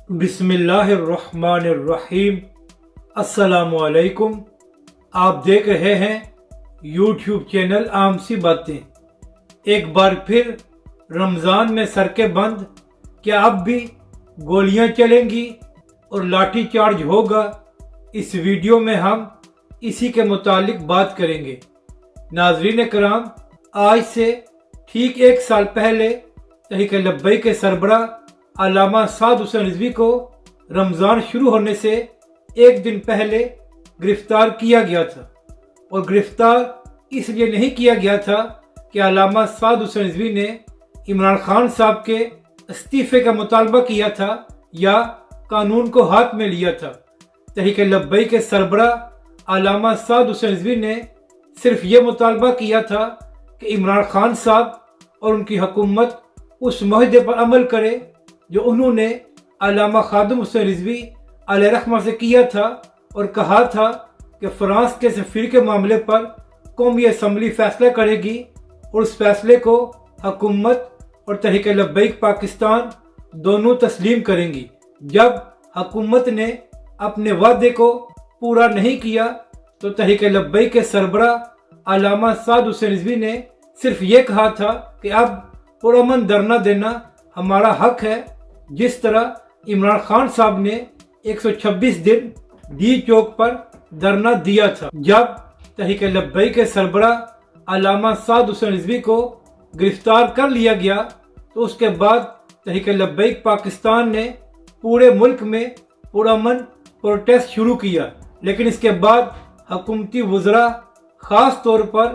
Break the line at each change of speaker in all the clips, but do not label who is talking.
बिस्मिल्लाहिर्रहमानिर्रहीम। अस्सलामुअलैकुम। आप देख रहे हैं यूट्यूब चैनल आम सी बातें। एक बार फिर रमज़ान में सड़कें बंद, क्या अब भी गोलियां चलेंगी और लाठी चार्ज होगा? इस वीडियो में हम इसी के मुतालिक बात करेंगे। नाज़रीन कराम, आज से ठीक एक साल पहले तहरीक लब्बैक के सरबराह अल्लामा साद हुसैन रिजवी को रमज़ान शुरू होने से एक दिन पहले गिरफ्तार किया गया था। और गिरफ्तार इसलिए नहीं किया गया था कि अल्लामा साद हुसैन रिजवी ने इमरान खान साहब के इस्तीफ़े का मुतालबा किया था या कानून को हाथ में लिया था। तहरीक लब्बैक के सरबराह अल्लामा साद हुसैन रिजवी ने सिर्फ ये मुतालबा किया था कि इमरान खान साहब और उनकी हुकूमत उस मुआहदे पर अमल करे जो उन्होंने अल्लामा खादिम हुसैन रिजवी अलैहि रहमत से किया था, और कहा था कि फ्रांस के सफीर के मामले पर कौमी असम्बली फैसला करेगी और उस फैसले को हुकूमत और तहरीक लब्बैक पाकिस्तान दोनों तस्लीम करेंगी। जब हुकूमत ने अपने वादे को पूरा नहीं किया तो तहरीक लब्बैक के सरबराह अल्लामा साद हुसैन रिजवी ने सिर्फ ये कहा था कि अब पुरअमन धरना देना हमारा हक है। जिस तरह इमरान खान साहब ने 126 दिन डी चौक पर धरना दिया था। जब तहरीक लब्बैक के सरबराह अल्लामा साद हुसैन रिजवी को गिरफ्तार कर लिया गया तो उसके बाद तहरीक लब्बैक पाकिस्तान ने पूरे मुल्क में पुरअमन प्रोटेस्ट शुरू किया। लेकिन इसके बाद हुकूमती वज़रा ख़ास तौर पर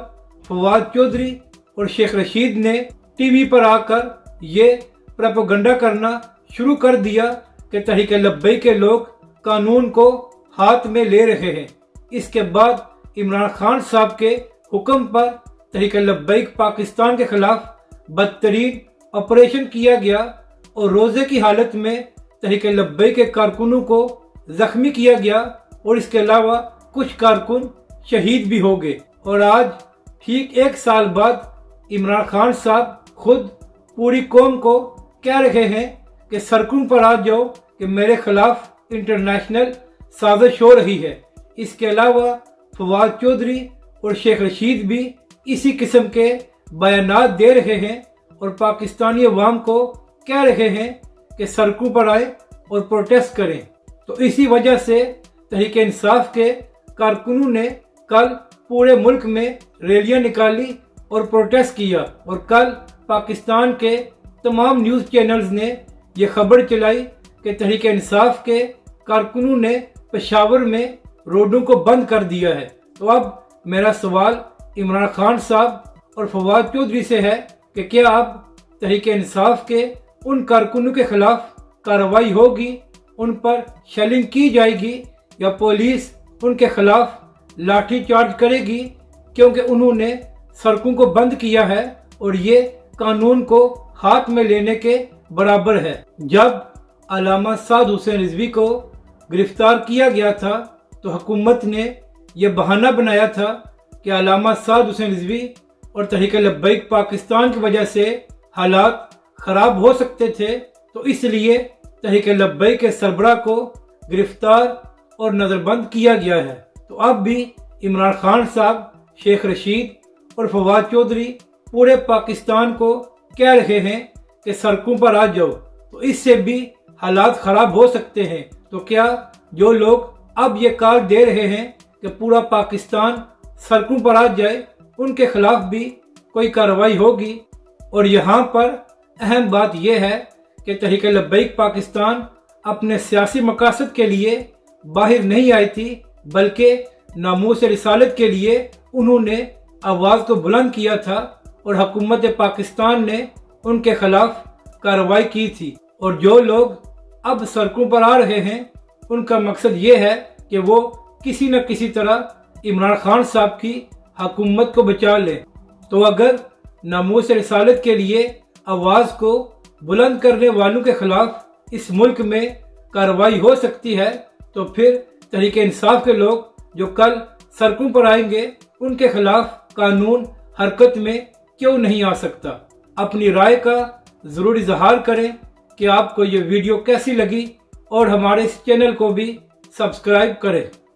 फवाद चौधरी और शेख रशीद ने टीवी पर आकर ये प्रोपेगेंडा करना शुरू कर दिया कि तहरीक लब्बैक के लोग कानून को हाथ में ले रहे हैं। इसके बाद इमरान खान साहब के हुक्म पर तहरीक लब्बैक पाकिस्तान के खिलाफ बदतरीन ऑपरेशन किया गया और रोजे की हालत में तहरीक लब्बैक के कारकुनों को जख्मी किया गया और इसके अलावा कुछ कारकुन शहीद भी हो गए। और आज ठीक एक साल बाद इमरान खान साहब खुद पूरी कौम को कह रहे हैं कि सड़कों पर आ जाओ कि मेरे खिलाफ इंटरनेशनल साजिश हो रही है। इसके अलावा फवाद चौधरी और शेख रशीद भी इसी किस्म के बयानात दे रहे हैं और पाकिस्तानी अवाम को कह रहे हैं कि सड़कों पर आए और प्रोटेस्ट करें। तो इसी वजह से तहरीक इंसाफ के कारकुनों ने कल पूरे मुल्क में रैलियां निकाली और प्रोटेस्ट किया। और कल पाकिस्तान के तमाम न्यूज़ चैनल्स ने यह खबर चलाई कि तहरीक इंसाफ के कारकुनों ने पेशावर में रोडों को बंद कर दिया है। तो अब मेरा सवाल इमरान खान साहब और फवाद चौधरी से है कि क्या अब तहरीक इंसाफ के उन कारकुनों के खिलाफ कार्रवाई होगी, उन पर शेलिंग की जाएगी या पुलिस उनके खिलाफ लाठी चार्ज करेगी, क्योंकि उन्होंने सड़कों को बंद किया है और ये कानून को हाथ में लेने के बराबर है। जब अल्लामा साद हुसैन रिजवी को गिरफ्तार किया गया था तो हुकूमत ने यह बहाना बनाया था कि अल्लामा साद हुसैन रिजवी और तहरीक लब्बैक पाकिस्तान की वजह से हालात खराब हो सकते थे, तो इसलिए तहरीक लब्बैक के सरबराह को गिरफ्तार और नज़रबंद किया गया है। तो अब भी इमरान खान साहब, शेख रशीद और फवाद चौधरी पूरे पाकिस्तान को कह रहे हैं कि सड़कों पर आ जाओ, तो इससे भी हालात खराब हो सकते हैं। तो क्या जो लोग अब ये कार दे रहे हैं कि पूरा पाकिस्तान सड़कों पर आ जाए, उनके खिलाफ भी कोई कार्रवाई होगी? और यहाँ पर अहम बात यह है कि तहरीक लब्बैक पाकिस्तान अपने सियासी मकासद के लिए बाहर नहीं आई थी, बल्कि नामूस रिसालत के लिए उन्होंने आवाज़ को बुलंद किया था और हुकूमत पाकिस्तान ने उनके खिलाफ कार्रवाई की थी। और जो लोग अब सड़कों पर आ रहे हैं उनका मकसद ये है कि वो किसी न किसी तरह इमरान खान साहब की हुकूमत को बचा लें। तो अगर नामूस रिसालत के लिए आवाज़ को बुलंद करने वालों के खिलाफ इस मुल्क में कार्रवाई हो सकती है, तो फिर तहरीक इंसाफ के लोग जो कल सड़कों पर आएंगे उनके खिलाफ कानून हरकत में क्यों नहीं आ सकता? अपनी राय का ज़रूर इजहार करें कि आपको ये वीडियो कैसी लगी اور ہمارے اس چینل کو بھی سبسکرائب کریں۔